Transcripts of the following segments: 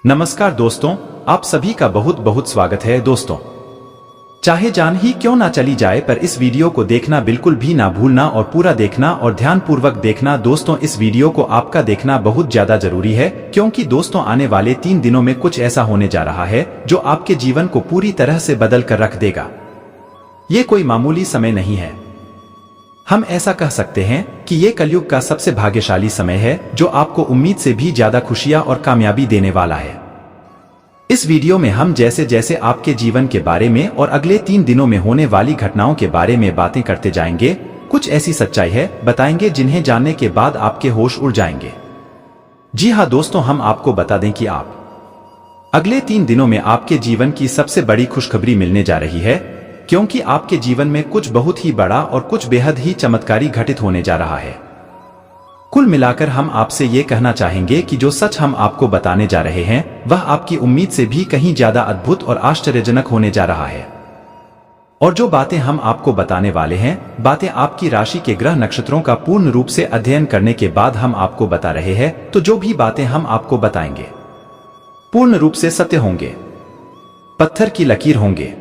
नमस्कार दोस्तों, आप सभी का बहुत बहुत स्वागत है दोस्तों। चाहे जान ही क्यों ना चली जाए, पर इस वीडियो को देखना बिल्कुल भी ना भूलना और पूरा देखना और ध्यानपूर्वक देखना। दोस्तों, इस वीडियो को आपका देखना बहुत ज्यादा जरूरी है, क्योंकि दोस्तों आने वाले 3 दिनों में कुछ ऐसा होने जा रहा है जो आपके जीवन को पूरी तरह से बदल कर रख देगा। ये कोई मामूली समय नहीं है। हम ऐसा कह सकते हैं कि ये कलयुग का सबसे भाग्यशाली समय है, जो आपको उम्मीद से भी ज्यादा खुशियां और कामयाबी देने वाला है। इस वीडियो में हम जैसे जैसे आपके जीवन के बारे में और अगले 3 दिनों में होने वाली घटनाओं के बारे में बातें करते जाएंगे। कुछ ऐसी सच्चाई है बताएंगे जिन्हें जानने के बाद आपके होश उड़ जाएंगे। जी हाँ दोस्तों, हम आपको बता दें कि आप अगले 3 दिनों में आपके जीवन की सबसे बड़ी खुशखबरी मिलने जा रही है, क्योंकि आपके जीवन में कुछ बहुत ही बड़ा और कुछ बेहद ही चमत्कारी घटित होने जा रहा है। कुल मिलाकर हम आपसे ये कहना चाहेंगे कि जो सच हम आपको बताने जा रहे हैं वह आपकी उम्मीद से भी कहीं ज्यादा अद्भुत और आश्चर्यजनक होने जा रहा है। और जो बातें हम आपको बताने वाले हैं, बातें आपकी राशि के ग्रह नक्षत्रों का पूर्ण रूप से अध्ययन करने के बाद हम आपको बता रहे हैं। तो जो भी बातें हम आपको बताएंगे पूर्ण रूप से सत्य होंगे, पत्थर की लकीर होंगे।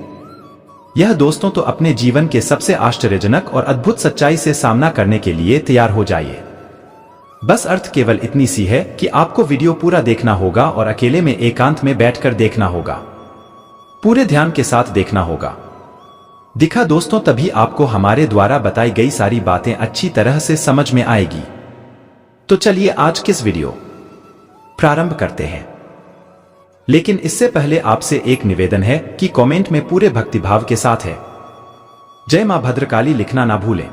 यह दोस्तों तो अपने जीवन के सबसे आश्चर्यजनक और अद्भुत सच्चाई से सामना करने के लिए तैयार हो जाइए। बस अर्थ केवल इतनी सी है कि आपको वीडियो पूरा देखना होगा और अकेले में एकांत में बैठकर देखना होगा। पूरे ध्यान के साथ देखना होगा। दिखा दोस्तों, तभी आपको हमारे द्वारा बताई गई सारी बातें अच्छी तरह से समझ में आएगी। तो चलिए आज किस वीडियो प्रारंभ करते हैं। लेकिन इससे पहले आपसे एक निवेदन है कि कमेंट में पूरे भक्तिभाव के साथ है जय मां भद्रकाली लिखना ना भूलें।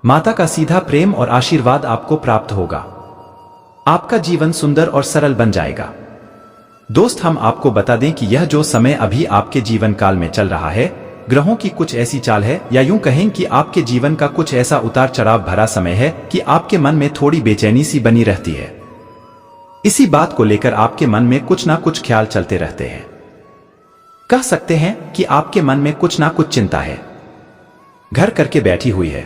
माता का सीधा प्रेम और आशीर्वाद आपको प्राप्त होगा। आपका जीवन सुंदर और सरल बन जाएगा। दोस्त, हम आपको बता दें कि यह जो समय अभी आपके जीवन काल में चल रहा है, ग्रहों की कुछ ऐसी चाल है, या यूं कहें कि आपके जीवन का कुछ ऐसा उतार चढ़ाव भरा समय है कि आपके मन में थोड़ी बेचैनी सी बनी रहती है। इसी बात को लेकर आपके मन में कुछ ना कुछ ख्याल चलते रहते हैं। कह सकते हैं कि आपके मन में कुछ ना कुछ चिंता है, घर करके बैठी हुई है।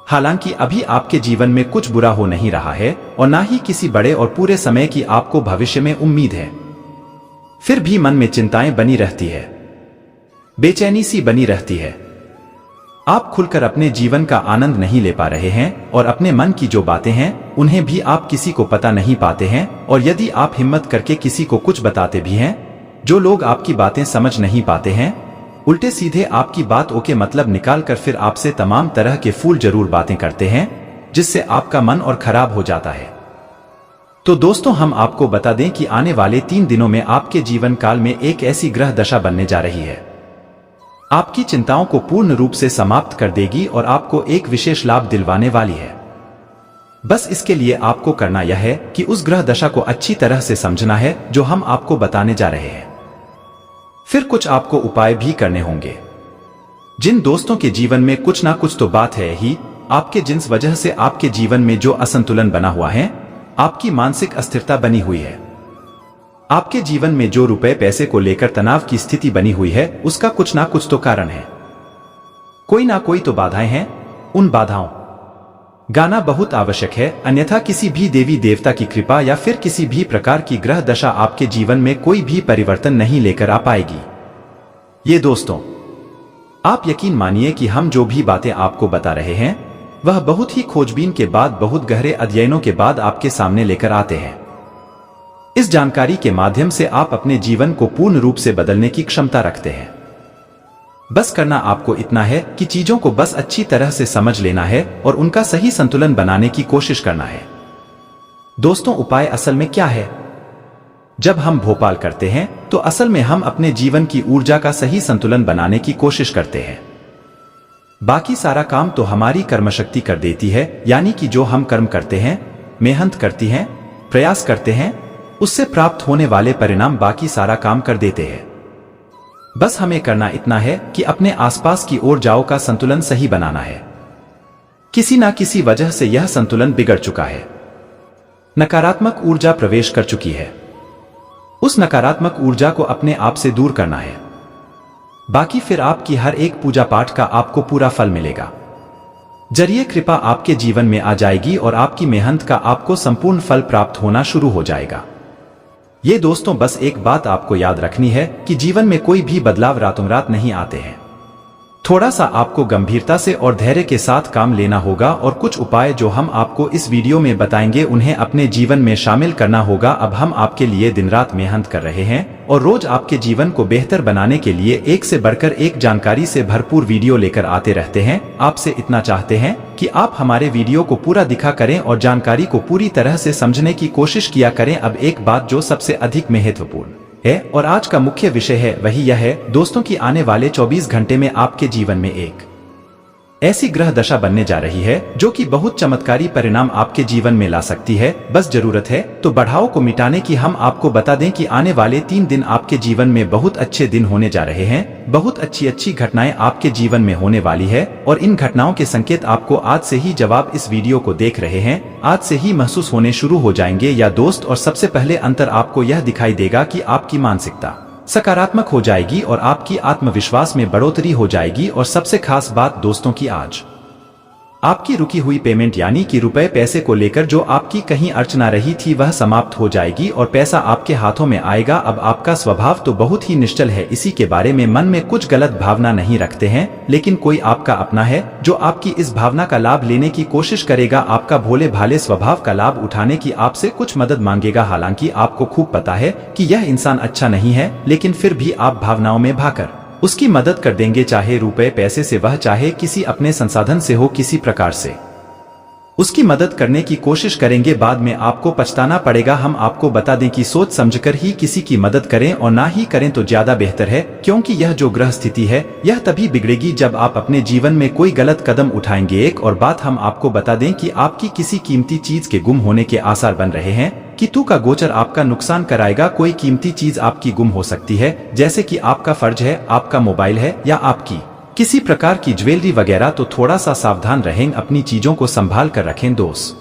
हालांकि अभी आपके जीवन में कुछ बुरा हो नहीं रहा है और ना ही किसी बड़े और पूरे समय की आपको भविष्य में उम्मीद है, फिर भी मन में चिंताएं बनी रहती है, बेचैनी सी बनी रहती है। आप खुलकर अपने जीवन का आनंद नहीं ले पा रहे हैं और अपने मन की जो बातें हैं उन्हें भी आप किसी को पता नहीं पाते हैं। और यदि आप हिम्मत करके किसी को कुछ बताते भी हैं, जो लोग आपकी बातें समझ नहीं पाते हैं, उल्टे सीधे आपकी बातों के मतलब निकाल कर फिर आपसे तमाम तरह के फूल जरूर बातें करते हैं, जिससे आपका मन और खराब हो जाता है। तो दोस्तों, हम आपको बता दें कि आने वाले 3 दिनों में आपके जीवन काल में एक ऐसी ग्रह दशा बनने जा रही है, आपकी चिंताओं को पूर्ण रूप से समाप्त कर देगी और आपको एक विशेष लाभ दिलवाने वाली है। बस इसके लिए आपको करना यह है कि उस ग्रह दशा को अच्छी तरह से समझना है जो हम आपको बताने जा रहे हैं। फिर कुछ आपको उपाय भी करने होंगे। जिन दोस्तों के जीवन में कुछ ना कुछ तो बात है ही, आपके जिस वजह से आपके जीवन में जो असंतुलन बना हुआ है, आपकी मानसिक अस्थिरता बनी हुई है, आपके जीवन में जो रुपए पैसे को लेकर तनाव की स्थिति बनी हुई है, उसका कुछ ना कुछ तो कारण है। कोई ना कोई तो बाधाएं हैं। उन बाधाओं गाना बहुत आवश्यक है, अन्यथा किसी भी देवी देवता की कृपा या फिर किसी भी प्रकार की ग्रह दशा आपके जीवन में कोई भी परिवर्तन नहीं लेकर आ पाएगी। ये दोस्तों, आप यकीन मानिए कि हम जो भी बातें आपको बता रहे हैं वह बहुत ही खोजबीन के बाद, बहुत गहरे अध्ययनों के बाद आपके सामने लेकर आते हैं। इस जानकारी के माध्यम से आप अपने जीवन को पूर्ण रूप से बदलने की क्षमता रखते हैं। बस करना आपको इतना है कि चीजों को बस अच्छी तरह से समझ लेना है और उनका सही संतुलन बनाने की कोशिश करना है। दोस्तों, उपाय असल में क्या है? जब हम भोपाल करते हैं तो असल में हम अपने जीवन की ऊर्जा का सही संतुलन बनाने की कोशिश करते हैं। बाकी सारा काम तो हमारी कर्मशक्ति कर देती है, यानी कि जो हम कर्म करते हैं, मेहनत करती हैं, प्रयास करते हैं, उससे प्राप्त होने वाले परिणाम बाकी सारा काम कर देते हैं। बस हमें करना इतना है कि अपने आसपास की ऊर्जाओं का संतुलन सही बनाना है। किसी ना किसी वजह से यह संतुलन बिगड़ चुका है, नकारात्मक ऊर्जा प्रवेश कर चुकी है। उस नकारात्मक ऊर्जा को अपने आप से दूर करना है। बाकी फिर आपकी हर एक पूजा पाठ का आपको पूरा फल मिलेगा। जरिए कृपा आपके जीवन में आ जाएगी और आपकी मेहनत का आपको संपूर्ण फल प्राप्त होना शुरू हो जाएगा। ये दोस्तों बस एक बात आपको याद रखनी है कि जीवन में कोई भी बदलाव रातों रात नहीं आते हैं। थोड़ा सा आपको गंभीरता से और धैर्य के साथ काम लेना होगा और कुछ उपाय जो हम आपको इस वीडियो में बताएंगे उन्हें अपने जीवन में शामिल करना होगा। अब हम आपके लिए दिन रात मेहनत कर रहे हैं और रोज आपके जीवन को बेहतर बनाने के लिए एक से बढ़कर एक जानकारी से भरपूर वीडियो लेकर आते रहते हैं। आपसे इतना चाहते हैं कि आप हमारे वीडियो को पूरा दिखा करें और जानकारी को पूरी तरह से समझने की कोशिश किया करें। अब एक बात जो सबसे अधिक महत्वपूर्ण है और आज का मुख्य विषय है वही यह है दोस्तों कि आने वाले 24 घंटे में आपके जीवन में एक ऐसी ग्रह दशा बनने जा रही है जो कि बहुत चमत्कारी परिणाम आपके जीवन में ला सकती है। बस जरूरत है तो बढ़ाव को मिटाने की। हम आपको बता दें कि आने वाले 3 दिन आपके जीवन में बहुत अच्छे दिन होने जा रहे हैं। बहुत अच्छी घटनाएं आपके जीवन में होने वाली है और इन घटनाओं के संकेत आपको आज से ही, जवाब इस वीडियो को देख रहे हैं, आज से ही महसूस होने शुरू हो जाएंगे या दोस्त। और सबसे पहले अंतर आपको यह दिखाई देगा कि आपकी मानसिकता सकारात्मक हो जाएगी और आपकी आत्मविश्वास में बढ़ोतरी हो जाएगी। और सबसे खास बात दोस्तों की आज आपकी रुकी हुई पेमेंट यानी कि रुपए पैसे को लेकर जो आपकी कहीं अड़चना रही थी वह समाप्त हो जाएगी और पैसा आपके हाथों में आएगा। अब आपका स्वभाव तो बहुत ही निश्चल है, इसी के बारे में मन में कुछ गलत भावना नहीं रखते हैं, लेकिन कोई आपका अपना है जो आपकी इस भावना का लाभ लेने की कोशिश करेगा। आपका भोले भाले स्वभाव का लाभ उठाने की आपसे कुछ मदद मांगेगा। हालांकि आपको खूब पता है कि यह इंसान अच्छा नहीं है, लेकिन फिर भी आप भावनाओं में भाकर उसकी मदद कर देंगे, चाहे रुपए पैसे से वह चाहे किसी अपने संसाधन से हो, किसी प्रकार से उसकी मदद करने की कोशिश करेंगे। बाद में आपको पछताना पड़ेगा। हम आपको बता दें कि सोच समझकर ही किसी की मदद करें और ना ही करें तो ज्यादा बेहतर है, क्योंकि यह जो ग्रह स्थिति है यह तभी बिगड़ेगी जब आप अपने जीवन में कोई गलत कदम उठाएंगे। एक और बात हम आपको बता दें कि आपकी किसी कीमती चीज के गुम होने के आसार बन रहे हैं। केतु का गोचर आपका नुकसान कराएगा। कोई कीमती चीज आपकी गुम हो सकती है, जैसे कि आपका फर्ज है, आपका मोबाइल है या आपकी किसी प्रकार की ज्वेलरी वगैरह। तो थोड़ा सा सावधान रहें, अपनी चीजों को संभाल कर रखें दोस्त।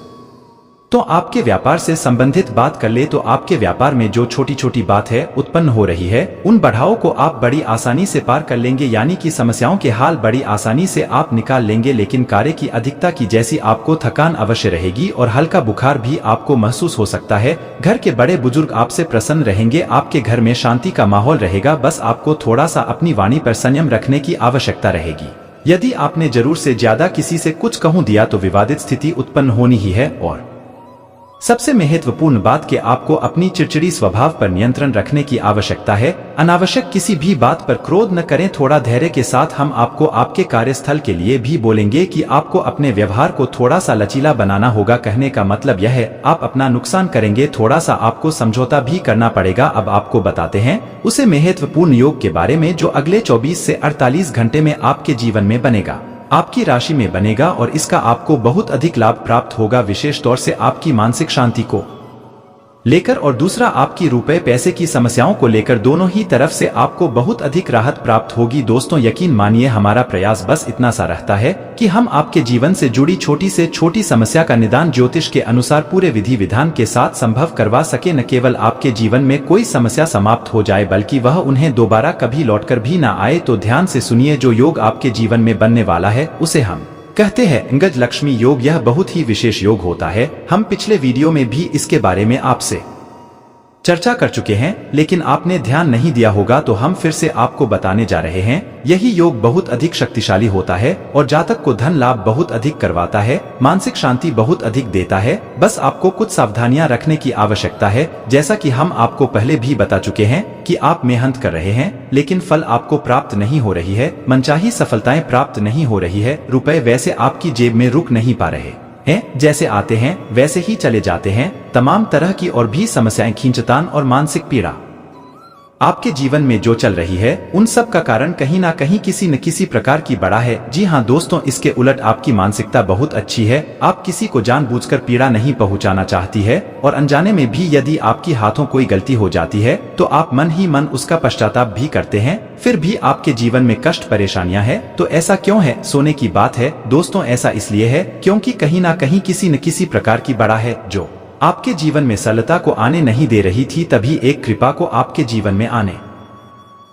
तो आपके व्यापार से संबंधित बात कर ले तो आपके व्यापार में जो छोटी छोटी बात है उत्पन्न हो रही है उन बढ़ावों को आप बड़ी आसानी से पार कर लेंगे, यानी कि समस्याओं के हाल बड़ी आसानी से आप निकाल लेंगे। लेकिन कार्य की अधिकता की जैसी आपको थकान अवश्य रहेगी और हल्का बुखार भी आपको महसूस हो सकता है। घर के बड़े बुजुर्ग आपसे प्रसन्न रहेंगे, आपके घर में शांति का माहौल रहेगा। बस आपको थोड़ा सा अपनी वाणी पर संयम रखने की आवश्यकता रहेगी। यदि आपने जरूर से ज्यादा किसी से कुछ कहूं दिया तो विवादित स्थिति उत्पन्न होनी ही है। और सबसे महत्वपूर्ण बात कि आपको अपनी चिड़चिड़ी स्वभाव पर नियंत्रण रखने की आवश्यकता है। अनावश्यक किसी भी बात पर क्रोध न करें, थोड़ा धैर्य के साथ। हम आपको आपके कार्यस्थल के लिए भी बोलेंगे कि आपको अपने व्यवहार को थोड़ा सा लचीला बनाना होगा। कहने का मतलब यह है आप अपना नुकसान करेंगे, थोड़ा सा आपको समझौता भी करना पड़ेगा। अब आपको बताते हैं उसे महत्वपूर्ण योग के बारे में जो अगले 24 से 48 घंटे में आपके जीवन में बनेगा, आपकी राशि में बनेगा और इसका आपको बहुत अधिक लाभ प्राप्त होगा, विशेष तौर से आपकी मानसिक शांति को लेकर और दूसरा आपकी रुपए पैसे की समस्याओं को लेकर। दोनों ही तरफ से आपको बहुत अधिक राहत प्राप्त होगी। दोस्तों यकीन मानिए हमारा प्रयास बस इतना सा रहता है कि हम आपके जीवन से जुड़ी छोटी से छोटी समस्या का निदान ज्योतिष के अनुसार पूरे विधि विधान के साथ संभव करवा सके। न केवल आपके जीवन में कोई समस्या समाप्त हो जाए बल्कि वह उन्हें दोबारा कभी लौटकर भी ना आए। तो ध्यान से सुनिए, जो योग आपके जीवन में बनने वाला है उसे हम कहते हैं गज लक्ष्मी योग। यह बहुत ही विशेष योग होता है। हम पिछले वीडियो में भी इसके बारे में आपसे चर्चा कर चुके हैं, लेकिन आपने ध्यान नहीं दिया होगा तो हम फिर से आपको बताने जा रहे हैं। यही योग बहुत अधिक शक्तिशाली होता है और जातक को धन लाभ बहुत अधिक करवाता है, मानसिक शांति बहुत अधिक देता है। बस आपको कुछ सावधानियां रखने की आवश्यकता है। जैसा कि हम आपको पहले भी बता चुके हैं कि आप मेहनत कर रहे हैं लेकिन फल आपको प्राप्त नहीं हो रही है, मनचाही सफलताएं प्राप्त नहीं हो रही है, रुपए वैसे आपकी जेब में रुक नहीं पा रहे हैं, जैसे आते हैं वैसे ही चले जाते हैं। तमाम तरह की और भी समस्याएं, खींचतान और मानसिक पीड़ा आपके जीवन में जो चल रही है उन सब का कारण कहीं ना कहीं किसी न किसी प्रकार की बड़ा है। जी हाँ दोस्तों, इसके उलट आपकी मानसिकता बहुत अच्छी है। आप किसी को जानबूझकर पीड़ा नहीं पहुंचाना चाहती है और अनजाने में भी यदि आपकी हाथों कोई गलती हो जाती है तो आप मन ही मन उसका पश्चाताप भी करते हैं। फिर भी आपके जीवन में कष्ट परेशानियां हैं। तो ऐसा क्यों है? सोने की बात है दोस्तों, ऐसा इसलिए है क्योंकि कहीं ना कहीं किसी न किसी प्रकार की बड़ा है जो आपके जीवन में सरलता को आने नहीं दे रही थी, तभी एक कृपा को आपके जीवन में आने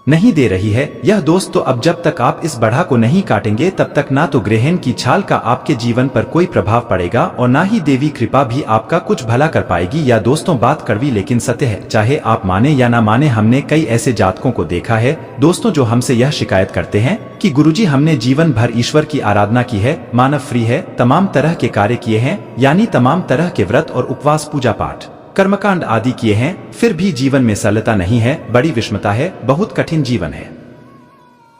नहीं दे रही है यह दोस्त, तो अब जब तक आप इस बढ़ा को नहीं काटेंगे तब तक ना तो ग्रहण की छाल का आपके जीवन पर कोई प्रभाव पड़ेगा और ना ही देवी कृपा भी आपका कुछ भला कर पाएगी। या दोस्तों, बात कड़वी लेकिन सत्य है, चाहे आप माने या ना माने। हमने कई ऐसे जातकों को देखा है दोस्तों जो हमसे यह शिकायत करते हैं कि गुरुजी, हमने जीवन भर ईश्वर की आराधना की है, मानव फ्री है, तमाम तरह के कार्य किए हैं, यानी तमाम तरह के व्रत और उपवास, पूजा पाठ, कर्मकांड आदि किए हैं, फिर भी जीवन में सरलता नहीं है, बड़ी विषमता है, बहुत कठिन जीवन है,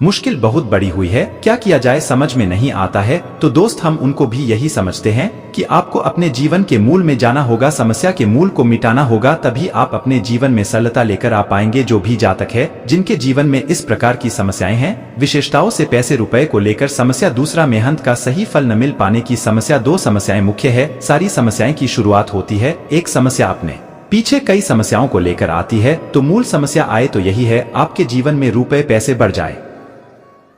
मुश्किल बहुत बड़ी हुई है, क्या किया जाए समझ में नहीं आता है। तो दोस्त, हम उनको भी यही समझते हैं कि आपको अपने जीवन के मूल में जाना होगा, समस्या के मूल को मिटाना होगा, तभी आप अपने जीवन में सरलता लेकर आ पाएंगे। जो भी जातक है जिनके जीवन में इस प्रकार की समस्याएं हैं, विशेषताओं से पैसे रुपए को लेकर समस्या, दूसरा मेहनत का सही फल न मिल पाने की समस्या, दो समस्याएं मुख्य है। सारी समस्याएं की शुरुआत होती है एक समस्या अपने पीछे कई समस्याओं को लेकर आती है। तो मूल समस्या आए तो यही है, आपके जीवन में रुपए पैसे बढ़ जाए,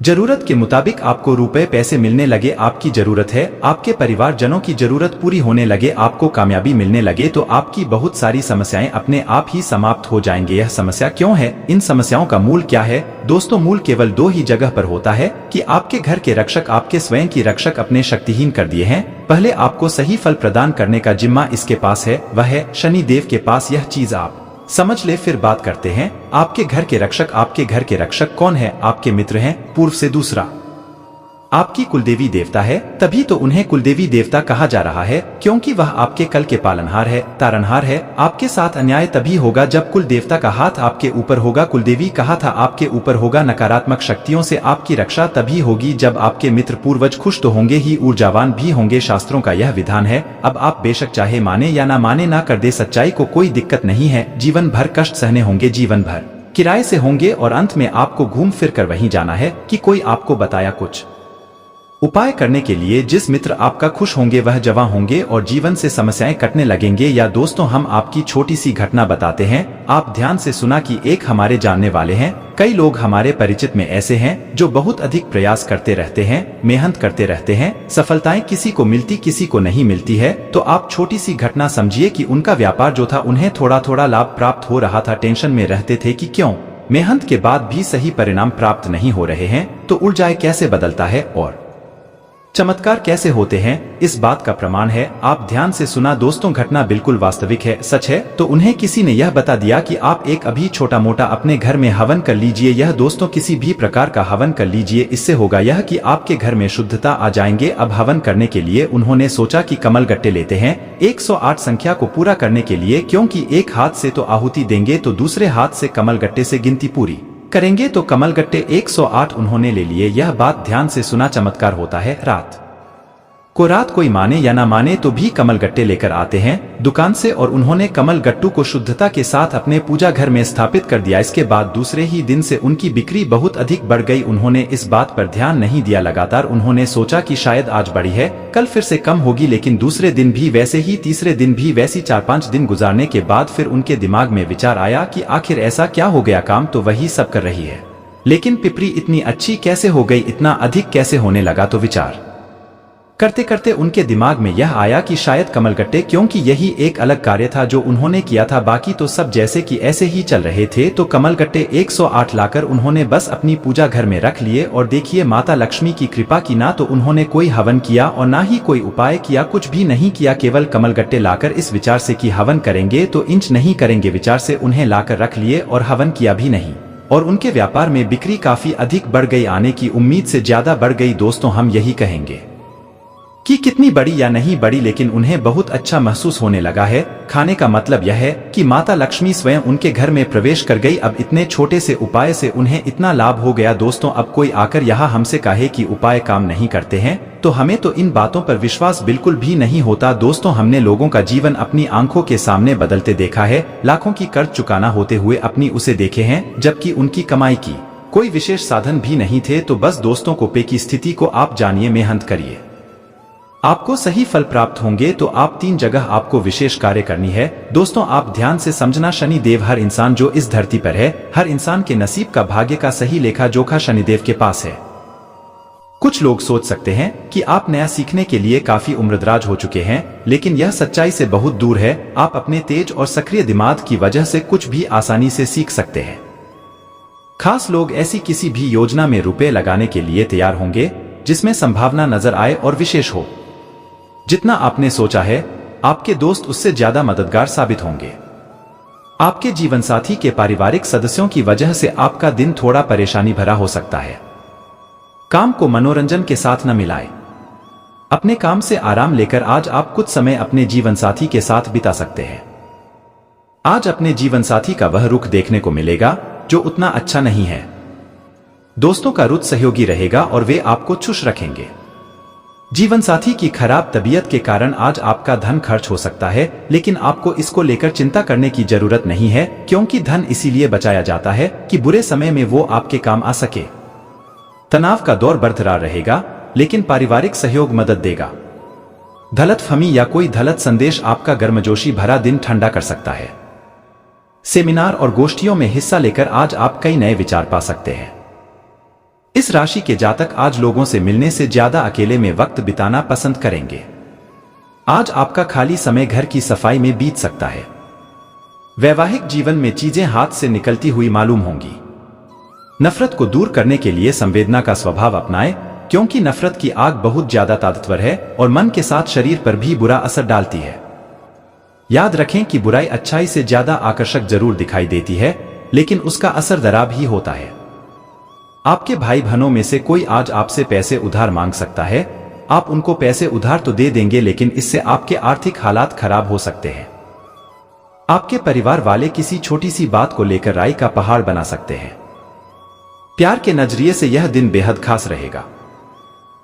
जरूरत के मुताबिक आपको रुपए पैसे मिलने लगे, आपकी जरूरत है, आपके परिवारजनों की जरूरत पूरी होने लगे, आपको कामयाबी मिलने लगे, तो आपकी बहुत सारी समस्याएं अपने आप ही समाप्त हो जाएंगे। यह समस्या क्यों है, इन समस्याओं का मूल क्या है? दोस्तों, मूल केवल दो ही जगह पर होता है कि आपके घर के रक्षक, आपके स्वयं की रक्षक अपने शक्तिहीन कर दिए हैं। पहले आपको सही फल प्रदान करने का जिम्मा इसके पास है, वह है शनि देव के पास। यह चीज आप समझ ले, फिर बात करते हैं आपके घर के रक्षक। आपके घर के रक्षक कौन है? आपके मित्र हैं, पूर्व से दूसरा आपकी कुलदेवी देवता है, तभी तो उन्हें कुलदेवी देवता कहा जा रहा है, क्योंकि वह आपके कल के पालनहार है, तारनहार है। आपके साथ अन्याय तभी होगा जब कुल देवता का हाथ आपके ऊपर होगा, कुलदेवी कहा था आपके ऊपर होगा। नकारात्मक शक्तियों से आपकी रक्षा तभी होगी जब आपके मित्र पूर्वज खुश तो होंगे ही, ऊर्जावान भी होंगे। शास्त्रों का यह विधान है। अब आप बेशक चाहे माने या ना माने, ना कर दे, सच्चाई को कोई दिक्कत नहीं है। जीवन भर कष्ट सहने होंगे, जीवन भर किराए से होंगे, और अंत में आपको घूम फिर कर वहीं जाना है कि कोई आपको बताया कुछ उपाय करने के लिए। जिस मित्र आपका खुश होंगे वह जवां होंगे और जीवन से समस्याएं कटने लगेंगे। या दोस्तों, हम आपकी छोटी सी घटना बताते हैं, आप ध्यान से सुना। कि एक हमारे जानने वाले हैं, कई लोग हमारे परिचित में ऐसे हैं जो बहुत अधिक प्रयास करते रहते हैं, मेहनत करते रहते हैं, सफलताएं किसी को मिलती किसी को नहीं मिलती है। तो आप छोटी सी घटना समझिए कि उनका व्यापार जो था उन्हें थोड़ा थोड़ा लाभ प्राप्त हो रहा था, टेंशन में रहते थे कि क्यों मेहनत के बाद भी सही परिणाम प्राप्त नहीं हो रहे हैं। तो ऊर्जा कैसे बदलता है और चमत्कार कैसे होते हैं, इस बात का प्रमाण है। आप ध्यान से सुना दोस्तों, घटना बिल्कुल वास्तविक है, सच है। तो उन्हें किसी ने यह बता दिया कि आप एक अभी छोटा मोटा अपने घर में हवन कर लीजिए। यह दोस्तों किसी भी प्रकार का हवन कर लीजिए, इससे होगा यह कि आपके घर में शुद्धता आ जाएंगे। अब हवन करने के लिए उन्होंने सोचा कि कमल गट्टे लेते हैं 108 संख्या को पूरा करने के लिए, क्योंकि एक हाथ से तो आहुति देंगे तो दूसरे हाथ से कमल गट्टे से गिनती पूरी करेंगे। तो कमल गट्टे 108 उन्होंने ले लिए। यह बात ध्यान से सुना, चमत्कार होता है रात को। रात कोई माने या ना माने तो भी कमल गट्टे लेकर आते हैं दुकान से, और उन्होंने कमल गट्टू को शुद्धता के साथ अपने पूजा घर में स्थापित कर दिया। इसके बाद दूसरे ही दिन से उनकी बिक्री बहुत अधिक बढ़ गई। उन्होंने इस बात पर ध्यान नहीं दिया, लगातार उन्होंने सोचा कि शायद आज बढ़ी है, कल फिर से कम होगी, लेकिन दूसरे दिन भी वैसे ही, तीसरे दिन भी वैसी। 4-5 दिन गुजारने के बाद फिर उनके दिमाग में विचार आया कि आखिर ऐसा क्या हो गया, काम तो वही सब कर रही है, लेकिन पिपरी इतनी अच्छी कैसे हो गई, इतना अधिक कैसे होने लगा। तो विचार करते करते उनके दिमाग में यह आया कि शायद कमलगट्टे, क्योंकि यही एक अलग कार्य था जो उन्होंने किया था, बाकी तो सब जैसे कि ऐसे ही चल रहे थे। तो कमलगट्टे 108 लाकर उन्होंने बस अपनी पूजा घर में रख लिए, और देखिए माता लक्ष्मी की कृपा की। ना तो उन्होंने कोई हवन किया और ना ही कोई उपाय किया, कुछ भी नहीं किया, केवल कमलगट्टे लाकर इस विचार से कि हवन करेंगे तो इंच नहीं करेंगे, विचार से उन्हें लाकर रख लिए और हवन किया भी नहीं। और उनके व्यापार में बिक्री काफी अधिक बढ़ गई, आने की उम्मीद से ज्यादा बढ़ गई। दोस्तों, हम यही कहेंगे कि कितनी बड़ी या नहीं बड़ी, लेकिन उन्हें बहुत अच्छा महसूस होने लगा है। खाने का मतलब यह है कि माता लक्ष्मी स्वयं उनके घर में प्रवेश कर गई। अब इतने छोटे से उपाय से उन्हें इतना लाभ हो गया। दोस्तों, अब कोई आकर यहाँ हमसे कहे कि उपाय काम नहीं करते हैं, तो हमें तो इन बातों पर विश्वास बिल्कुल भी नहीं होता। दोस्तों, हमने लोगों का जीवन अपनी आंखों के सामने बदलते देखा है, लाखों की कर्ज चुकाना होते हुए अपनी उसे देखे हैं, जबकि उनकी कमाई की कोई विशेष साधन भी नहीं थे। तो बस दोस्तों, कोपे की स्थिति को आप जानिए, मेहनत करिए, आपको सही फल प्राप्त होंगे। तो आप 3 जगह आपको विशेष कार्य करनी है। दोस्तों, आप ध्यान से समझना, शनि देव हर इंसान जो इस धरती पर है, हर इंसान के नसीब का, भाग्य का सही लेखा जोखा शनिदेव के पास है। कुछ लोग सोच सकते हैं कि आप नया सीखने के लिए काफी उम्रदराज हो चुके हैं, लेकिन यह सच्चाई से बहुत दूर है। आप अपने तेज और सक्रिय दिमाग की वजह से कुछ भी आसानी से सीख सकते हैं। खास लोग ऐसी किसी भी योजना में रुपए लगाने के लिए तैयार होंगे जिसमें संभावना नजर आए और विशेष हो। जितना आपने सोचा है, आपके दोस्त उससे ज्यादा मददगार साबित होंगे। आपके जीवनसाथी के पारिवारिक सदस्यों की वजह से आपका दिन थोड़ा परेशानी भरा हो सकता है। काम को मनोरंजन के साथ न मिलाएं। अपने काम से आराम लेकर आज आप कुछ समय अपने जीवनसाथी के साथ बिता सकते हैं। आज अपने जीवनसाथी का वह रुख देखने को मिलेगा जो उतना अच्छा नहीं है। दोस्तों का रुख सहयोगी रहेगा और वे आपको खुश रखेंगे। जीवनसाथी की खराब तबीयत के कारण आज आपका धन खर्च हो सकता है, लेकिन आपको इसको लेकर चिंता करने की जरूरत नहीं है, क्योंकि धन इसीलिए बचाया जाता है कि बुरे समय में वो आपके काम आ सके। तनाव का दौर बरकरार रहेगा, लेकिन पारिवारिक सहयोग मदद देगा। गलतफहमी या कोई गलत संदेश आपका गर्मजोशी भरा दिन ठंडा कर सकता है। सेमिनार और गोष्ठियों में हिस्सा लेकर आज आप कई नए विचार पा सकते हैं। इस राशि के जातक आज लोगों से मिलने से ज्यादा अकेले में वक्त बिताना पसंद करेंगे। आज आपका खाली समय घर की सफाई में बीत सकता है। वैवाहिक जीवन में चीजें हाथ से निकलती हुई मालूम होंगी। नफरत को दूर करने के लिए संवेदना का स्वभाव अपनाएं, क्योंकि नफरत की आग बहुत ज्यादा ताकतवर है और मन के साथ शरीर पर भी बुरा असर डालती है। याद रखें कि बुराई अच्छाई से ज्यादा आकर्षक जरूर दिखाई देती है, लेकिन उसका असर दराब ही होता है। आपके भाई बहनों में से कोई आज आपसे पैसे उधार मांग सकता है। आप उनको पैसे उधार तो दे देंगे, लेकिन इससे आपके आर्थिक हालात खराब हो सकते हैं। आपके परिवार वाले किसी छोटी सी बात को लेकर राय का पहाड़ बना सकते हैं। प्यार के नजरिए से यह दिन बेहद खास रहेगा।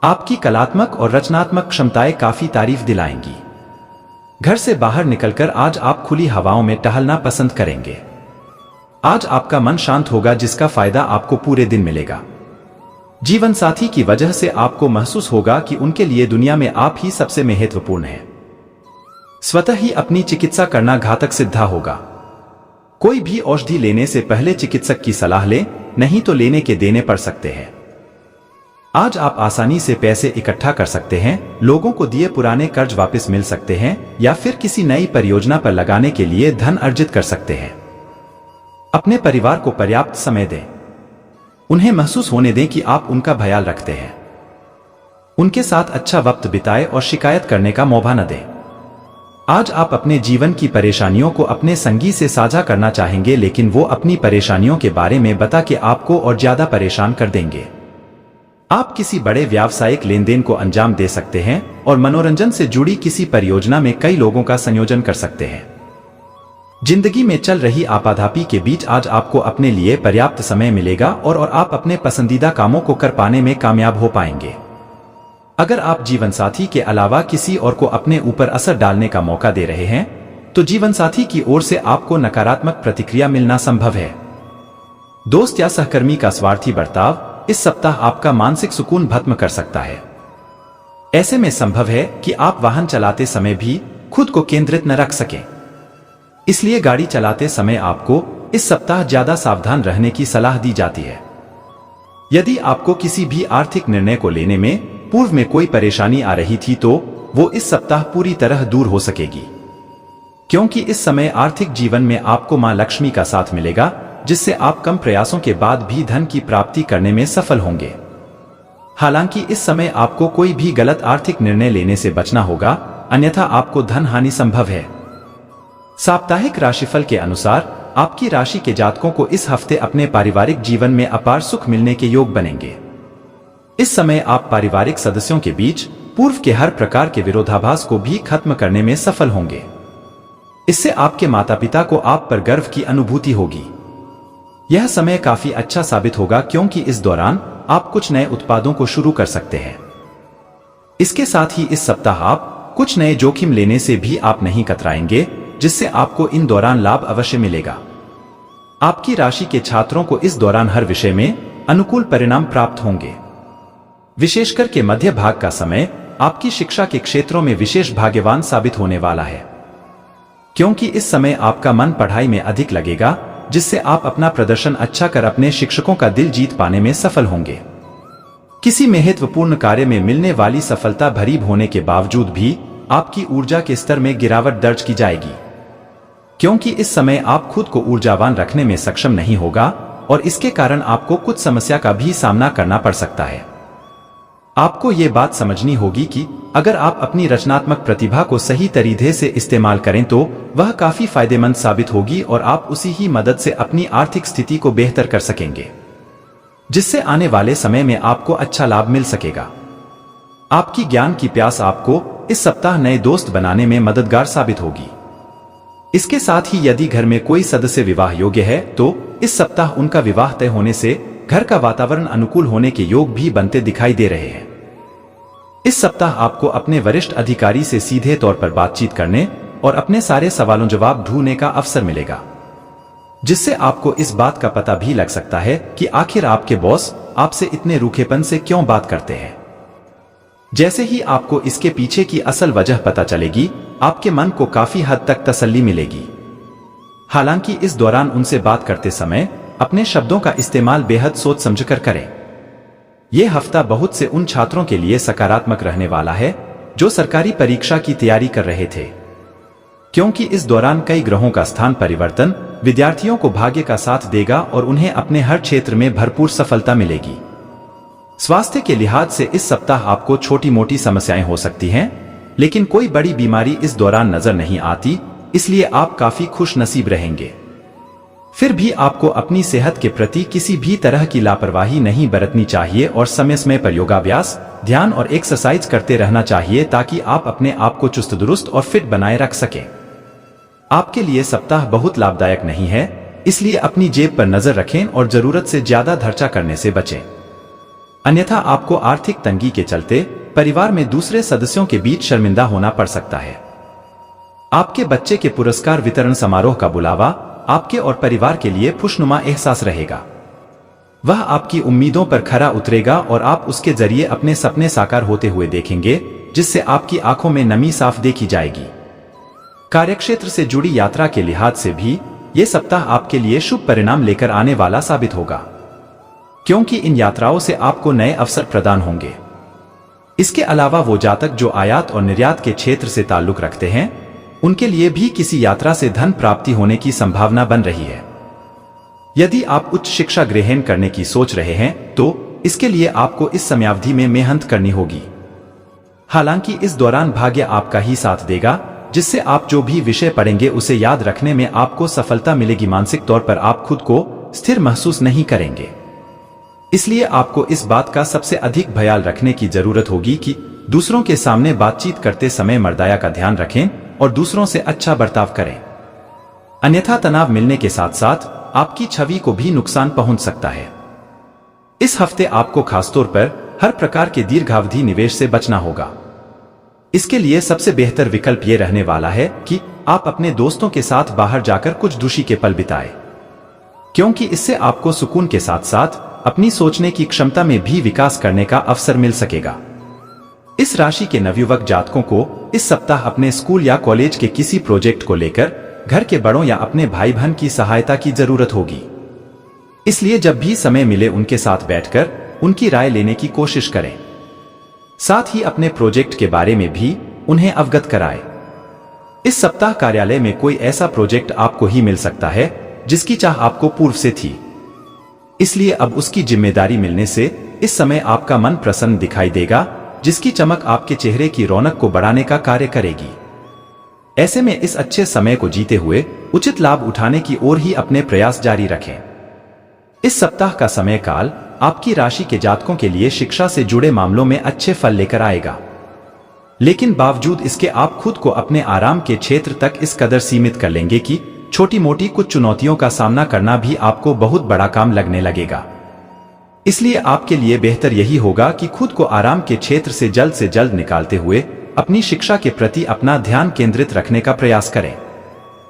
आपकी कलात्मक और रचनात्मक क्षमताएं काफी तारीफ दिलाएंगी। घर से बाहर निकलकर आज आप खुली हवाओं में टहलना पसंद करेंगे। आज आपका मन शांत होगा, जिसका फायदा आपको पूरे दिन मिलेगा। जीवन साथी की वजह से आपको महसूस होगा कि उनके लिए दुनिया में आप ही सबसे महत्वपूर्ण हैं। स्वतः ही अपनी चिकित्सा करना घातक सिद्ध होगा। कोई भी औषधि लेने से पहले चिकित्सक की सलाह लें, नहीं तो लेने के देने पड़ सकते हैं। आज आप आसानी से पैसे इकट्ठा कर सकते हैं, लोगों को दिए पुराने कर्ज वापस मिल सकते हैं, या फिर किसी नई परियोजना पर लगाने के लिए धन अर्जित कर सकते हैं। अपने परिवार को पर्याप्त समय दें। उन्हें महसूस होने दें कि आप उनका ख्याल रखते हैं। उनके साथ अच्छा वक्त बिताएं और शिकायत करने का मौका न दें। आज आप अपने जीवन की परेशानियों को अपने संगी से साझा करना चाहेंगे, लेकिन वो अपनी परेशानियों के बारे में बता के आपको और ज्यादा परेशान कर देंगे। आप किसी बड़े व्यावसायिक लेनदेन को अंजाम दे सकते हैं और मनोरंजन से जुड़ी किसी परियोजना में कई लोगों का संयोजन कर सकते हैं। जिंदगी में चल रही आपाधापी के बीच आज आपको अपने लिए पर्याप्त समय मिलेगा और आप अपने पसंदीदा कामों को कर पाने में कामयाब हो पाएंगे। अगर आप जीवनसाथी के अलावा किसी और को अपने ऊपर असर डालने का मौका दे रहे हैं, तो जीवनसाथी की ओर से आपको नकारात्मक प्रतिक्रिया मिलना संभव है। दोस्त या सहकर्मी का स्वार्थी बर्ताव इस सप्ताह आपका मानसिक सुकून भस्म कर सकता है। ऐसे में संभव है कि आप वाहन चलाते समय भी खुद को केंद्रित न रख सकें। इसलिए गाड़ी चलाते समय आपको इस सप्ताह ज्यादा सावधान रहने की सलाह दी जाती है। यदि आपको किसी भी आर्थिक निर्णय को लेने में पूर्व में कोई परेशानी आ रही थी, तो वो इस सप्ताह पूरी तरह दूर हो सकेगी, क्योंकि इस समय आर्थिक जीवन में आपको मां लक्ष्मी का साथ मिलेगा, जिससे आप कम प्रयासों के बाद भी धन की प्राप्ति करने में सफल होंगे। हालांकि इस समय आपको कोई भी गलत आर्थिक निर्णय लेने से बचना होगा, अन्यथा आपको धन हानि संभव है। साप्ताहिक राशिफल के अनुसार आपकी राशि के जातकों को इस हफ्ते अपने पारिवारिक जीवन में अपार सुख मिलने के योग बनेंगे। इस समय आप पारिवारिक सदस्यों के बीच पूर्व के हर प्रकार के विरोधाभास को भी खत्म करने में सफल होंगे। इससे आपके माता पिता को आप पर गर्व की अनुभूति होगी। यह समय काफी अच्छा साबित होगा, क्योंकि इस दौरान आप कुछ नए उत्पादों को शुरू कर सकते हैं। इसके साथ ही इस सप्ताह आप कुछ नए जोखिम लेने से भी आप नहीं कतराएंगे, जिससे आपको इन दौरान लाभ अवश्य मिलेगा। आपकी राशि के छात्रों को इस दौरान हर विषय में अनुकूल परिणाम प्राप्त होंगे। विशेषकर के मध्य भाग का समय आपकी शिक्षा के क्षेत्रों में विशेष भाग्यवान साबित होने वाला है, क्योंकि इस समय आपका मन पढ़ाई में अधिक लगेगा, जिससे आप अपना प्रदर्शन अच्छा कर अपने शिक्षकों का दिल जीत पाने में सफल होंगे। किसी महत्वपूर्ण कार्य में मिलने वाली सफलता भरी होने के बावजूद भी आपकी ऊर्जा के स्तर में गिरावट दर्ज की जाएगी, क्योंकि इस समय आप खुद को ऊर्जावान रखने में सक्षम नहीं होगा और इसके कारण आपको कुछ समस्या का भी सामना करना पड़ सकता है। आपको ये बात समझनी होगी कि अगर आप अपनी रचनात्मक प्रतिभा को सही तरीके से इस्तेमाल करें तो वह काफी फायदेमंद साबित होगी और आप उसी ही मदद से अपनी आर्थिक स्थिति को बेहतर कर सकेंगे, जिससे आने वाले समय में आपको अच्छा लाभ मिल सकेगा। आपकी ज्ञान की प्यास आपको इस सप्ताह नए दोस्त बनाने में मददगार साबित होगी। इसके साथ ही यदि घर में कोई सदस्य विवाह योग्य है तो इस सप्ताह उनका विवाह तय होने से घर का वातावरण अनुकूल होने के योग भी बनते दिखाई दे रहे हैं। इस सप्ताह आपको अपने वरिष्ठ अधिकारी से सीधे तौर पर बातचीत करने और अपने सारे सवालों जवाब ढूंढने का अवसर मिलेगा, जिससे आपको इस बात का पता भी लग सकता है कि आखिर आपके बॉस आपसे इतने रूखेपन से क्यों बात करते हैं। जैसे ही आपको इसके पीछे की असल वजह पता चलेगी, आपके मन को काफी हद तक तसल्ली मिलेगी। हालांकि इस दौरान उनसे बात करते समय अपने शब्दों का इस्तेमाल बेहद सोच समझकर करें। यह हफ्ता बहुत से उन छात्रों के लिए सकारात्मक रहने वाला है जो सरकारी परीक्षा की तैयारी कर रहे थे, क्योंकि इस दौरान कई ग्रहों का स्थान परिवर्तन विद्यार्थियों को भाग्य का साथ देगा और उन्हें अपने हर क्षेत्र में भरपूर सफलता मिलेगी। स्वास्थ्य के लिहाज से इस सप्ताह आपको छोटी मोटी समस्याएं हो सकती हैं, लेकिन कोई बड़ी बीमारी इस दौरान नजर नहीं आती, इसलिए आप काफी खुश नसीब रहेंगे। फिर भी आपको अपनी सेहत के प्रति किसी भी तरह की लापरवाही नहीं बरतनी चाहिए और समय समय पर योगाभ्यास, ध्यान और एक्सरसाइज करते रहना चाहिए ताकि आप अपने आप को चुस्त दुरुस्त और फिट बनाए रख सकें। आपके लिए सप्ताह बहुत लाभदायक नहीं है, इसलिए अपनी जेब पर नजर रखें और जरूरत से ज्यादा खर्चा करने से बचें। अन्यथा आपको आर्थिक तंगी के चलते परिवार में दूसरे सदस्यों के बीच शर्मिंदा होना पड़ सकता है। आपके बच्चे के पुरस्कार वितरण समारोह का बुलावा आपके और परिवार के लिए खुशनुमा एहसास रहेगा। वह आपकी उम्मीदों पर खरा उतरेगा और आप उसके जरिए अपने सपने साकार होते हुए देखेंगे, जिससे आपकी आंखों में नमी साफ देखी जाएगी। कार्यक्षेत्र से जुड़ी यात्रा के लिहाज से भी ये सप्ताह आपके लिए शुभ परिणाम लेकर आने वाला साबित होगा, क्योंकि इन यात्राओं से आपको नए अवसर प्रदान होंगे। इसके अलावा वो जातक जो आयात और निर्यात के क्षेत्र से ताल्लुक रखते हैं, उनके लिए भी किसी यात्रा से धन प्राप्ति होने की संभावना बन रही है। यदि आप उच्च शिक्षा ग्रहण करने की सोच रहे हैं तो इसके लिए आपको इस समयावधि में मेहनत करनी होगी। हालांकि इस दौरान भाग्य आपका ही साथ देगा, जिससे आप जो भी विषय पढ़ेंगे उसे याद रखने में आपको सफलता मिलेगी। मानसिक तौर पर आप खुद को स्थिर महसूस नहीं करेंगे, इसलिए आपको इस बात का सबसे अधिक ख्याल रखने की जरूरत होगी कि दूसरों के सामने बातचीत करते समय मर्यादा का ध्यान रखें और दूसरों से अच्छा बर्ताव करें, अन्यथा तनाव मिलने के साथ साथ आपकी छवि को भी नुकसान पहुंच सकता है। इस हफ्ते आपको खासतौर पर हर प्रकार के दीर्घावधि निवेश से बचना होगा। इसके लिए सबसे बेहतर विकल्प ये रहने वाला है कि आप अपने दोस्तों के साथ बाहर जाकर कुछ खुशी के पल बिताएं, क्योंकि इससे आपको सुकून के साथ साथ अपनी सोचने की क्षमता में भी विकास करने का अवसर मिल सकेगा। इस राशि के नवयुवक जातकों को इस सप्ताह अपने स्कूल या कॉलेज के किसी प्रोजेक्ट को लेकर घर के बड़ों या अपने भाई बहन की सहायता की जरूरत होगी, इसलिए जब भी समय मिले उनके साथ बैठकर उनकी राय लेने की कोशिश करें। साथ ही अपने प्रोजेक्ट के बारे में भी उन्हें अवगत कराएं। इस सप्ताह कार्यालय में कोई ऐसा प्रोजेक्ट आपको ही मिल सकता है जिसकी चाह आपको पूर्व से थी, इसलिए अब उसकी जिम्मेदारी मिलने से इस समय आपका मन प्रसन्न दिखाई देगा, जिसकी चमक आपके चेहरे की रौनक को बढ़ाने का कार्य करेगी। ऐसे में इस अच्छे समय को जीते हुए उचित लाभ उठाने की ओर ही अपने प्रयास जारी रखें। इस सप्ताह का समय काल आपकी राशि के जातकों के लिए शिक्षा से जुड़े मामलों में अच्छे फल लेकर आएगा, लेकिन बावजूद इसके आप खुद को अपने आराम के क्षेत्र तक इस कदर सीमित कर लेंगे कि छोटी मोटी कुछ चुनौतियों का सामना करना भी आपको बहुत बड़ा काम लगने लगेगा। इसलिए आपके लिए बेहतर यही होगा कि खुद को आराम के क्षेत्र से जल्द निकालते हुए अपनी शिक्षा के प्रति अपना ध्यान केंद्रित रखने का प्रयास करें।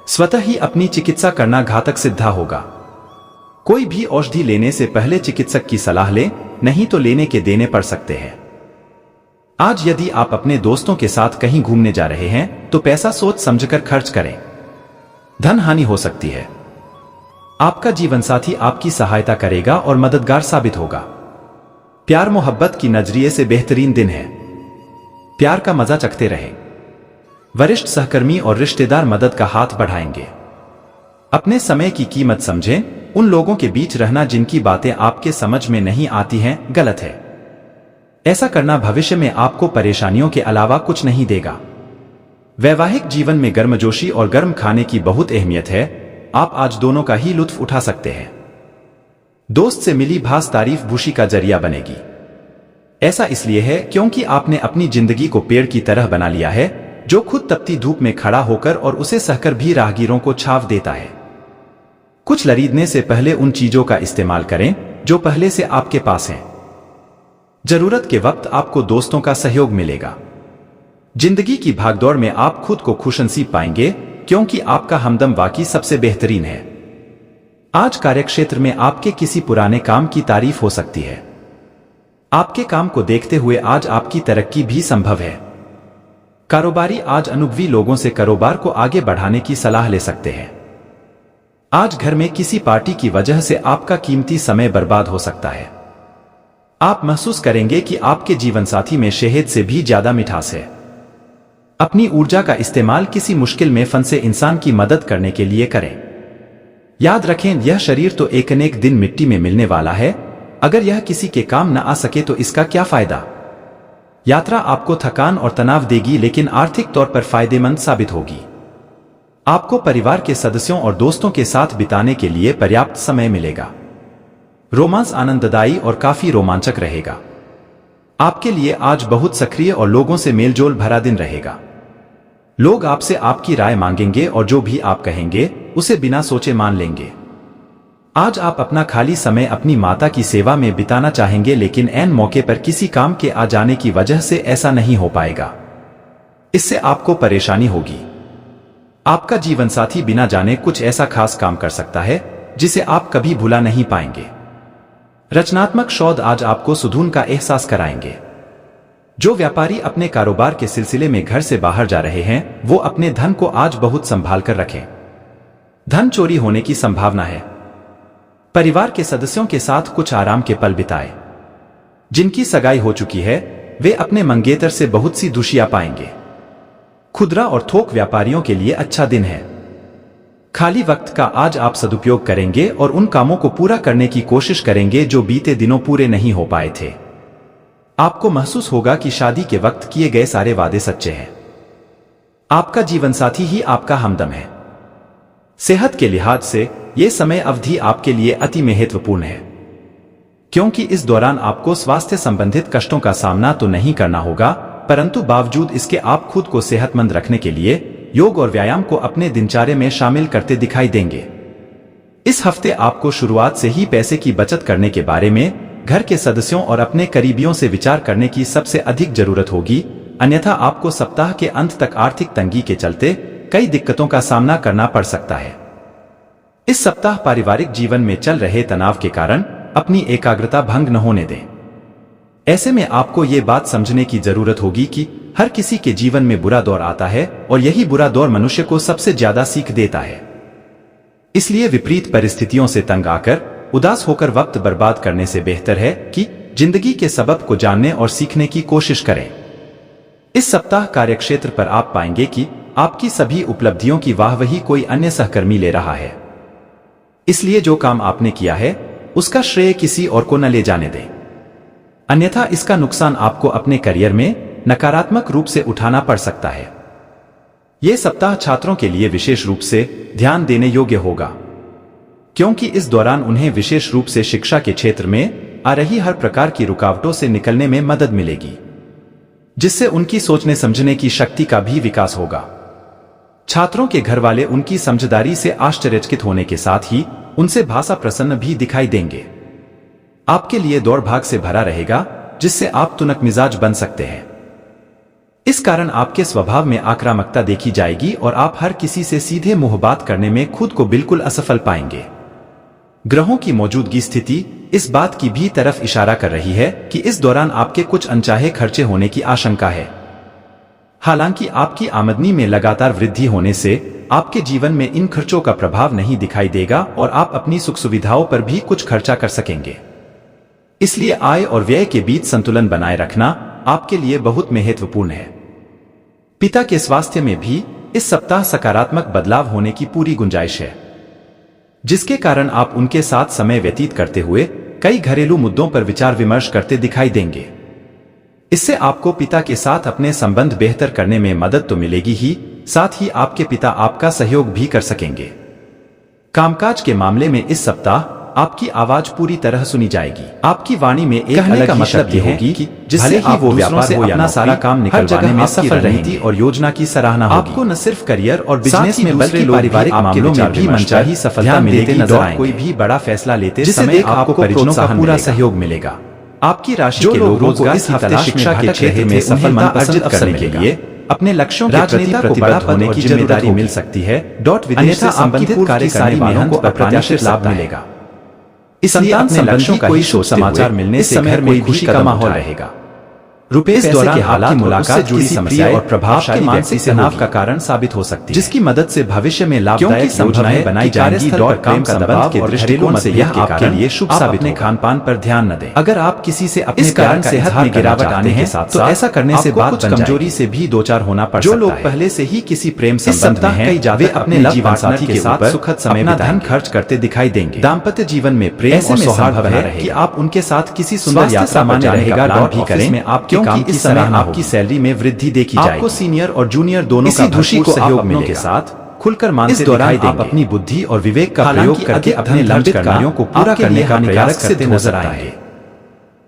स्वतः ही अपनी चिकित्सा करना घातक सिद्ध होगा। कोई भी औषधि लेने से पहले चिकित्सक की सलाह लें, नहीं तो लेने के देने पड़ सकते हैं। आज यदि आप अपने दोस्तों के साथ कहीं घूमने जा रहे हैं तो पैसा सोच समझकर खर्च करें, धन हानि हो सकती है। आपका जीवनसाथी आपकी सहायता करेगा और मददगार साबित होगा। प्यार मोहब्बत की नजरिए से बेहतरीन दिन है। प्यार का मजा चखते रहे। वरिष्ठ सहकर्मी और रिश्तेदार मदद का हाथ बढ़ाएंगे। अपने समय की कीमत समझें, उन लोगों के बीच रहना जिनकी बातें आपके समझ में नहीं आती हैं गलत है। ऐसा करना भविष्य में आपको परेशानियों के अलावा कुछ नहीं देगा। वैवाहिक जीवन में गर्मजोशी और गर्म खाने की बहुत अहमियत है। आप आज दोनों का ही लुत्फ उठा सकते हैं। दोस्त से मिली भास तारीफ खुशी का जरिया बनेगी। ऐसा इसलिए है क्योंकि आपने अपनी जिंदगी को पेड़ की तरह बना लिया है, जो खुद तपती धूप में खड़ा होकर और उसे सहकर भी राहगीरों को छाव देता है। कुछ खरीदने से पहले उन चीजों का इस्तेमाल करें जो पहले से आपके पास हैं। जरूरत के वक्त आपको दोस्तों का सहयोग मिलेगा। जिंदगी की भागदौड़ में आप खुद को खुशनसीब पाएंगे क्योंकि आपका हमदम वाकई सबसे बेहतरीन है। आज कार्यक्षेत्र में आपके किसी पुराने काम की तारीफ हो सकती है। आपके काम को देखते हुए आज आपकी तरक्की भी संभव है। कारोबारी आज अनुभवी लोगों से कारोबार को आगे बढ़ाने की सलाह ले सकते हैं। आज घर में किसी पार्टी की वजह से आपका कीमती समय बर्बाद हो सकता है। आप महसूस करेंगे कि आपके जीवनसाथी में शहद से भी ज्यादा मिठास है। अपनी ऊर्जा का इस्तेमाल किसी मुश्किल में फंसे इंसान की मदद करने के लिए करें। याद रखें, यह शरीर तो एक न एक दिन मिट्टी में मिलने वाला है। अगर यह किसी के काम न आ सके तो इसका क्या फायदा। यात्रा आपको थकान और तनाव देगी लेकिन आर्थिक तौर पर फायदेमंद साबित होगी। आपको परिवार के सदस्यों और दोस्तों के साथ बिताने के लिए पर्याप्त समय मिलेगा। रोमांस आनंददायी और काफी रोमांचक रहेगा। आपके लिए आज बहुत सक्रिय और लोगों से मेलजोल भरा दिन रहेगा। लोग आपसे आपकी राय मांगेंगे और जो भी आप कहेंगे उसे बिना सोचे मान लेंगे। आज आप अपना खाली समय अपनी माता की सेवा में बिताना चाहेंगे लेकिन ऐन मौके पर किसी काम के आ जाने की वजह से ऐसा नहीं हो पाएगा। इससे आपको परेशानी होगी। आपका जीवनसाथी बिना जाने कुछ ऐसा खास काम कर सकता है जिसे आप कभी भुला नहीं पाएंगे। रचनात्मक शोध आज आपको सुकून का एहसास कराएंगे। जो व्यापारी अपने कारोबार के सिलसिले में घर से बाहर जा रहे हैं वो अपने धन को आज बहुत संभाल कर रखें। धन चोरी होने की संभावना है। परिवार के सदस्यों के साथ कुछ आराम के पल बिताएं। जिनकी सगाई हो चुकी है वे अपने मंगेतर से बहुत सी खुशियां पाएंगे। खुदरा और थोक व्यापारियों के लिए अच्छा दिन है। खाली वक्त का आज आप सदुपयोग करेंगे और उन कामों को पूरा करने की कोशिश करेंगे जो बीते दिनों पूरे नहीं हो पाए थे। आपको महसूस होगा कि शादी के वक्त किए गए सारे वादे सच्चे हैं। आपका जीवनसाथी ही आपका हमदम है। सेहत के लिहाज से यह समय अवधि आपके लिए अति महत्वपूर्ण है, क्योंकि इस दौरान आपको स्वास्थ्य संबंधित कष्टों का सामना तो नहीं करना होगा, परंतु बावजूद इसके आप खुद को सेहतमंद रखने के लिए योग और व्यायाम को अपने दिनचर्या में शामिल करते दिखाई देंगे। इस हफ्ते आपको शुरुआत से ही पैसे की बचत करने के बारे में घर के सदस्यों और अपने करीबियों से विचार करने की सबसे अधिक जरूरत होगी, अन्यथा आपको सप्ताह के अंत तक आर्थिक तंगी के चलते कई दिक्कतों का सामना करना पड़ सकता है। इस सप्ताह पारिवारिक जीवन में चल रहे तनाव के कारण अपनी एकाग्रता भंग न होने दें। ऐसे में आपको ये बात समझने की जरूरत होगी कि हर किसी के जीवन में बुरा दौर आता है और यही बुरा दौर मनुष्य को सबसे ज्यादा सीख देता है। इसलिए विपरीत परिस्थितियों से तंग आकर उदास होकर वक्त बर्बाद करने से बेहतर है कि जिंदगी के सबक को जानने और सीखने की कोशिश करें। इस सप्ताह कार्यक्षेत्र पर आप पाएंगे कि आपकी सभी उपलब्धियों की वाहवाही कोई अन्य सहकर्मी ले रहा है। इसलिए जो काम आपने किया है उसका श्रेय किसी और को न ले जाने दें, अन्यथा इसका नुकसान आपको अपने करियर में नकारात्मक रूप से उठाना पड़ सकता है। यह सप्ताह छात्रों के लिए विशेष रूप से ध्यान देने योग्य होगा, क्योंकि इस दौरान उन्हें विशेष रूप से शिक्षा के क्षेत्र में आ रही हर प्रकार की रुकावटों से निकलने में मदद मिलेगी, जिससे उनकी सोचने समझने की शक्ति का भी विकास होगा। छात्रों के घर वाले उनकी समझदारी से आश्चर्यचकित होने के साथ ही उनसे भाषा प्रसन्न भी दिखाई देंगे। आपके लिए दौड़ भाग से भरा रहेगा, जिससे आप तुनक मिजाज बन सकते हैं। इस कारण आपके स्वभाव में आक्रामकता देखी जाएगी और आप हर किसी से सीधे मुंह बात करने में खुद को बिल्कुल असफल पाएंगे। ग्रहों की मौजूदगी स्थिति इस बात की भी तरफ इशारा कर रही है कि इस दौरान आपके कुछ अनचाहे खर्चे होने की आशंका है। हालांकि आपकी आमदनी में लगातार वृद्धि होने से आपके जीवन में इन खर्चों का प्रभाव नहीं दिखाई देगा और आप अपनी सुख सुविधाओं पर भी कुछ खर्चा कर सकेंगे। इसलिए आय और व्यय के बीच संतुलन बनाए रखना आपके लिए बहुत महत्वपूर्ण है। पिता के स्वास्थ्य में भी इस सप्ताह सकारात्मक बदलाव होने की पूरी गुंजाइश है। जिसके कारण आप उनके साथ समय व्यतीत करते हुए कई घरेलू मुद्दों पर विचार विमर्श करते दिखाई देंगे। इससे आपको पिता के साथ अपने संबंध बेहतर करने में मदद तो मिलेगी ही, साथ ही आपके पिता आपका सहयोग भी कर सकेंगे। कामकाज के मामले में इस सप्ताह आपकी आवाज पूरी तरह सुनी जाएगी। आपकी वाणी में एक अलग ही शक्ति होगी कि जिससे ही वो व्यापार हो अपना सारा काम निकलवाने में सफल रहेंगी और योजना की सराहना होगी। आपको न सिर्फ करियर और बिजनेस में बल्कि पारिवारिक मामलों में भी मनचाही सफलता मिलते नजर आएंगे। कोई भी बड़ा फैसला लेते समय आपको परिजनों का पूरा सहयोग मिलेगा। आपकी राशि के लोग रोजगार की तलाश शिक्षा के क्षेत्र में सफलता अर्जित करने के लिए अपने लक्ष्यों के प्रति प्रतिबद्ध होने की जिम्मेदारी मिल सकती है। विदेश से संबंधित कार्य करने वालों को अप्रत्याशित लाभ मिलेगा। इसलिए अपने लक्ष्यों का ही सोच समाचार मिलने से घर में खुशी का माहौल रहेगा। रुपए इस दौरान हालात मुलाकात से जुड़ी समस्याएं और प्रभावशाली मानसिक तनाव का कारण साबित हो सकती है, जिसकी मदद से भविष्य में लाभदायक योजनाएं बनाई जाएंगी। काम का दबाव के दृष्टिकोण से यह आपके लिए शुभ साबित होगा। खान पान पर ध्यान न दें। अगर आप किसी से अपने कारण सेहत में गिरावट आने के साथ तो ऐसा करने से बात कमजोरी से भी दो चार होना पड़ सकता है। जो लोग पहले से ही किसी प्रेम संबंध में हैं वे अपने जीवन साथी के साथ सुखद समय धन खर्च करते दिखाई देंगे। दाम्पत्य जीवन में प्रेम और सौहार्द बना रहे कि आप उनके साथ किसी सुंदर यात्रा मान्य रहेगा। भी करें आप क्योंकि इस समय आपकी सैलरी में वृद्धि देखी जाएगी। आपको सीनियर और जूनियर दोनों का भरपूर सहयोग मिलेगा। के साथ खुलकर मानते दिखाई देंगे। आप अपनी बुद्धि और विवेक का प्रयोग करके अपने लंबित कार्यों को पूरा करने का प्रयास करते नजर आएंगे।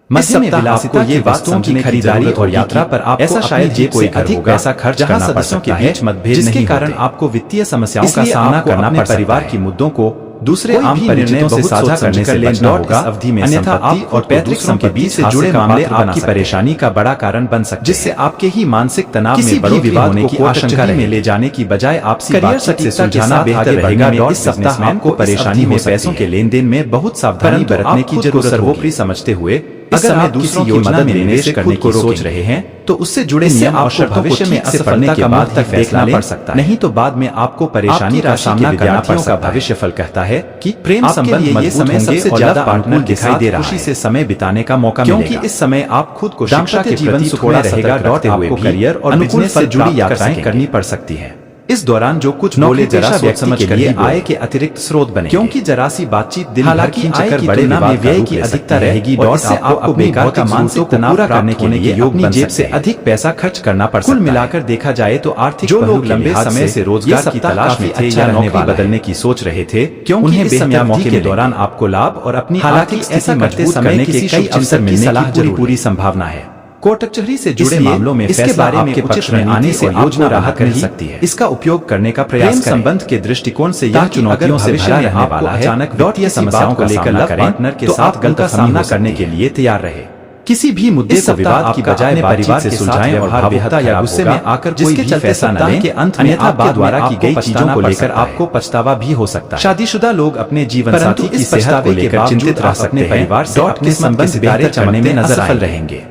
मध्य में विलासिता ये वस्तुओं की खरीदारी और यात्रा पर आप ऐसा शायद जेब से अधिक पैसा खर्च करना पड़ सकता है, जिसके कारण आपको वित्तीय समस्याओं का सामना करना पड़ परिवार की मुद्दों को दूसरे आम निर्णयों से साझा करने से बचना होगा। अवधि में अन्यथा आप और पैतृक के बीच से जुड़े मामले आपकी परेशानी का बड़ा कारण बन सकते हैं, जिससे आपके ही मानसिक तनाव में बड़े विवाद होने की आशंका में ले जाने की बजाय आपसी बातचीत से सुलझाना बेहतर रहेगा। इस सप्ताह आपको परेशानी में पैसों के लेन देन में बहुत सावधानी बरतने की जरूरत है। सर्वोपरि समझते हुए अगर आप दूसरों की मदद में निवेश करने की सोच रहे हैं तो उससे जुड़े नियम और भविष्य में असफलता के बाद तक देखना पड़ सकता है, नहीं तो बाद में आपको परेशानी का सामना करना पड़ सकता है। भविष्य फल कहता है कि प्रेम संबंध ये समय सबसे ज्यादा पार्टनर दिखाई दे रहा है, खुशी से समय बिताने का मौका मिलेगा, क्योंकि इस समय आप खुद को शिक्षा के जीवन थोड़ा रहेगा। आपको करियर और बिजनेस से जुड़ी यात्राएं करनी पड़ सकती है। इस दौरान जो कुछ बोले जरा सोच समझ कर लिए आय के अतिरिक्त स्रोत बने, क्योंकि जरा सी बातचीत दिन भर की चक्कर बड़े में व्यय की अधिकता रहेगी। इससे आपको बेकार का मानसिक तनाव पूरा करने के लिए अपनी जेब से अधिक पैसा खर्च करना पड़ सकता है। कुल मिलाकर देखा जाए तो आर्थिक जो लोग लंबे समय से रोजगार की तलाश में थे या नौकरी बदलने की सोच रहे थे, क्योंकि इस समय मौके के दौरान आपको लाभ और अपनी हालांकि ऐसा मजबूत करने के कई अवसर मिलने की पूरी संभावना है। कोर्ट कचहरी से जुड़े मामलों में इसके बारे में पक्ष में आने से योजना राहत मिल सकती है। इसका उपयोग करने का प्रयास करें। संबंध के दृष्टिकोण से यह चुनौतियों से भरा रहने वाला है। अचानक वित्तीय समस्याओं को लेकर लव पार्टनर के साथ गलत सामना करने के लिए तैयार रहे। किसी भी मुद्दे को विवाद की बजाय परिवार से सुलझाएं और भावुकता या गुस्से में आकर जिसके चलते सप्ताह के अंत में आपके द्वारा की गई चीजों को लेकर आपको पछतावा भी हो सकता है। शादीशुदा लोग अपने जीवन साथी की सेहत को लेकर चिंतित रह सकते हैं। परिवार से अपने संबंध बेहतर चमकने में असफल रहेंगे।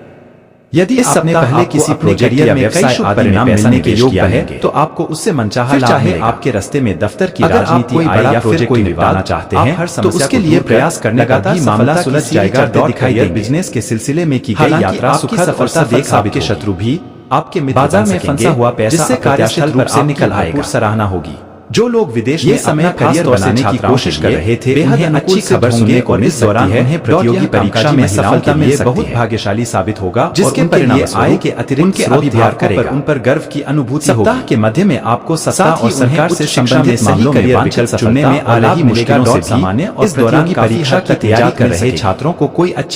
यदि इस सप्ताह पहले किसी प्रोजेक्ट या व्यवसाय परिणाम मिलने के योग्य है तो आपको उससे मनचाहा लाभ मिलेगा। आपके रास्ते में दफ्तर की राजनीति आए या प्रोजेक्ट कोई निभाना चाहते हैं तो उसके लिए प्रयास करने का भी मामला सुलझ जाएगा। दिखाई दे बिजनेस के सिलसिले में की गई यात्रा सुखद सफलता देख आपके शत्रु भी आपके बाजार में फंसा हुआ पैसा से कार्यस्थल पर से निकल आएगा। सराहना होगी। जो लोग विदेश में समय करियर बनाने की कोशिश कर रहे थे बेहद अच्छी खबर सुनने को मिल सकती है। उन्हें प्रतियोगी परीक्षा में सफलता मिल बहुत भाग्यशाली साबित होगा, जिसके परिणाम आय के अतिरिक्त अभिभावकों पर उन पर गर्व की अनुभूति होगी। सप्ताह के मध्य में आपको सत्ता और सरकार से संबंधित मामलों में विकल्प चुनने में आ रही मुश्किलों से सामान्य और इस दौरान परीक्षा की तैयारी कर रहे छात्रों को कोई अच्छी